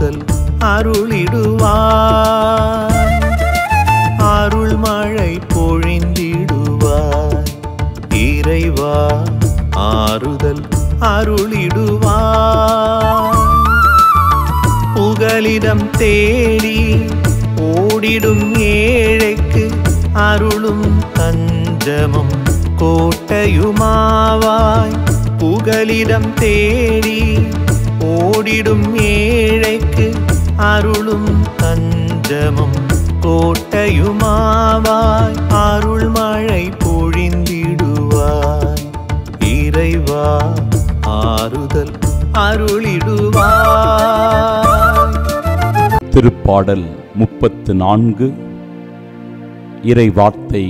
ஆறுதல் அருளிடுவாய். அருள் மழை பொழிந்திடுவாய். இறைவா ஆறுதல் அருளிடுவாய். புகலிடம் தேடி ஓடிடும் ஏழைக்கு அருளும் தஞ்சமும் கோட்டையுமாவாய். புகலிடம் தேடி ஓடிடும் ஏழைக்கு அருளும் தஞ்சமும் கோட்டையுமாவாய். அருள் மழை பொழிந்திடுவாய். இறைவா ஆறுதல் அருளிடுவாய். திருப்பாடல் 34 இறைவார்த்தை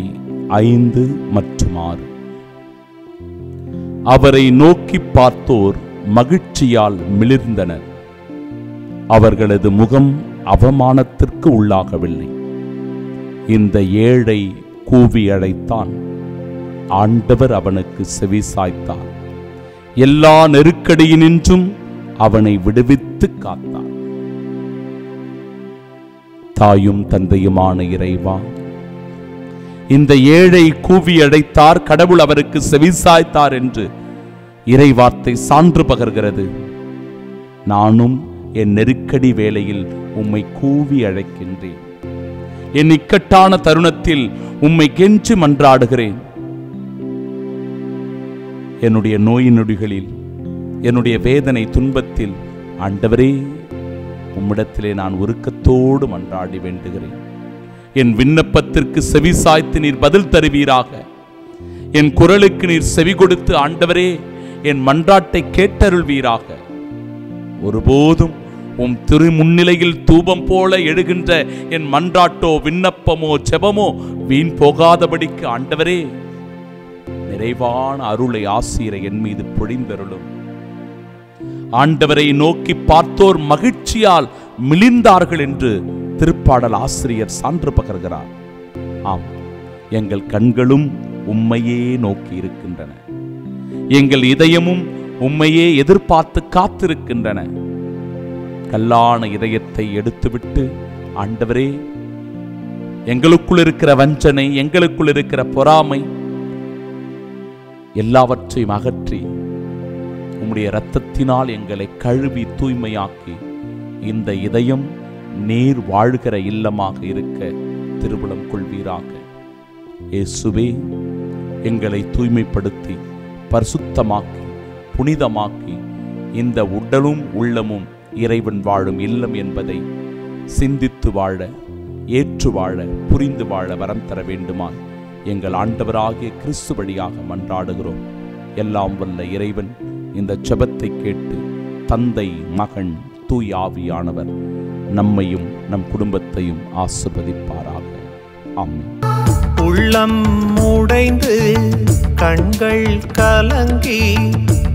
5 மற்றும் 6. அவரை நோக்கி பார்த்தோர் மகிழ்ச்சியால் மிளிர்ந்தனர். அவர்களது முகம் அவமானத்திற்கு உள்ளாகவில்லை. இந்த ஏழை கூவி அழைத்தான். ஆண்டவர் அவனுக்கு செவி சாய்த்தார். எல்லா நெருக்கடியினின்றும் அவனை விடுவித்து காத்தார். தாயும் தந்தையுமான இறைவா, இந்த ஏழை கூவி அழைத்தார், கடவுள் அவருக்கு செவிசாய்த்தார் என்று இறைவார்த்தை சான்று பகர்கிறது. நானும் என் நெருக்கடி வேளையில் உம்மை கூவி அழைக்கின்றேன். என் இக்கட்டான தருணத்தில் உம்மை கெஞ்சி மன்றாடுகிறேன். என்னுடைய நோய் நொடிகளில், என்னுடைய வேதனை துன்பத்தில் ஆண்டவரே உம்மிடத்திலே நான் உருக்கத்தோடு மன்றாடி வேண்டுகிறேன். என் விண்ணப்பத்திற்கு செவி சாய்த்து நீர் பதில் தருவீராக. என் குரலுக்கு நீர் செவி கொடுத்து ஆண்டவரே என் மன்றாட்டை கேட்டருள்வீராக. ஒருபோதும் உம் திரு முன்னிலையில் தூபம் போல எழுகின்ற என் மன்றாட்டோ விண்ணப்பமோ ஜெபமோ வீண் போகாதபடிக்கு ஆண்டவரே நிறைவான அருளை ஆசீரை என் மீது பொழிந்தருளும். ஆண்டவரை நோக்கி பார்த்தோர் மகிழ்ச்சியால் மிளிர்ந்தார்கள் என்று திருப்பாடல் ஆசிரியர் சான்று பகர்கிறார். ஆம், எங்கள் கண்களும் உம்மையே நோக்கி இருக்கின்றன. எங்கள் இதயமும் உம்மையே எதிர்பார்த்து காத்திருக்கின்றன. கல்லான இதயத்தை எடுத்துவிட்டு ஆண்டவரே எங்களுக்குள் இருக்கிற வஞ்சனை, எங்களுக்குள் இருக்கிற பொறாமை எல்லாவற்றையும் அகற்றி உம்முடைய இரத்தத்தினால் எங்களை கழுவி தூய்மையாக்கி இந்த இதயம் நீர் வாழ்கிற இல்லமாக இருக்க திருவுளம் கொள்வீராக. இயேசுவே, எங்களை தூய்மைப்படுத்தி பரிசுத்தமாக்கி புனிதமாக்கி இந்த உடலும் உள்ளமும் இறைவன் வாழும் இல்லம் என்பதை சிந்தித்து வாழ, ஏற்று வாழ, புரிந்து வாழ வரம் தர வேண்டுமாய் எங்கள் ஆண்டவராகிய கிறிஸ்து வழியாக மன்றாடுகிறோம். எல்லாம் வல்ல இறைவன் இந்த ஜெபத்தை கேட்டு தந்தை, மகன், தூய் ஆவியானவர் நம்மையும் நம் குடும்பத்தையும் ஆசீர்வதிப்பாராக. ஆமென். உள்ளம் உடைந்து கண்கள் கலங்கி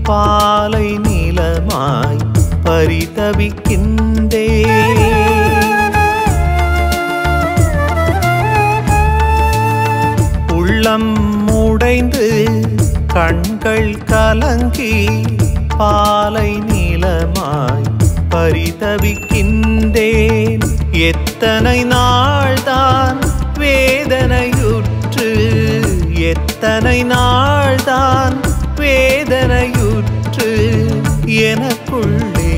பாலை நிலமாய் பரிதவிக்கின்றே. உள்ளம் உடைந்து கண்கள் கலங்கி பாலை நிலமாய் பரிதவிக்கின்றேன். எத்தனை நாள்தான் வேதனையுற்று, எத்தனை நாள்தான் வேதனையுற்று எனக்குள்ளே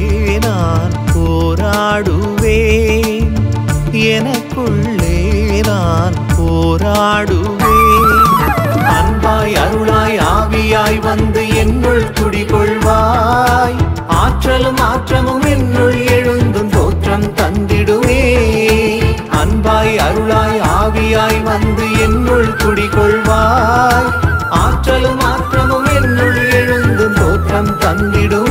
நான் போராடுவேன், எனக்குள்ளே நான் போராடுவேன். அன்பாய் அருளாய் ஆவியாய் வந்து என்னுள் குடிகொள்வாய். ஆற்றலும் ஆற்றமும் என்னுள் எழுந்தும் தோற்றம் தந்திடுவே. அன்பாய் அருளாய் ஆவியாய் வந்து என்னுள் குடிகொள்வாய். ஆற்றலும் ஆற்றமும் என்னுள் எழுந்தும் தோற்றம் தந்திடுவே.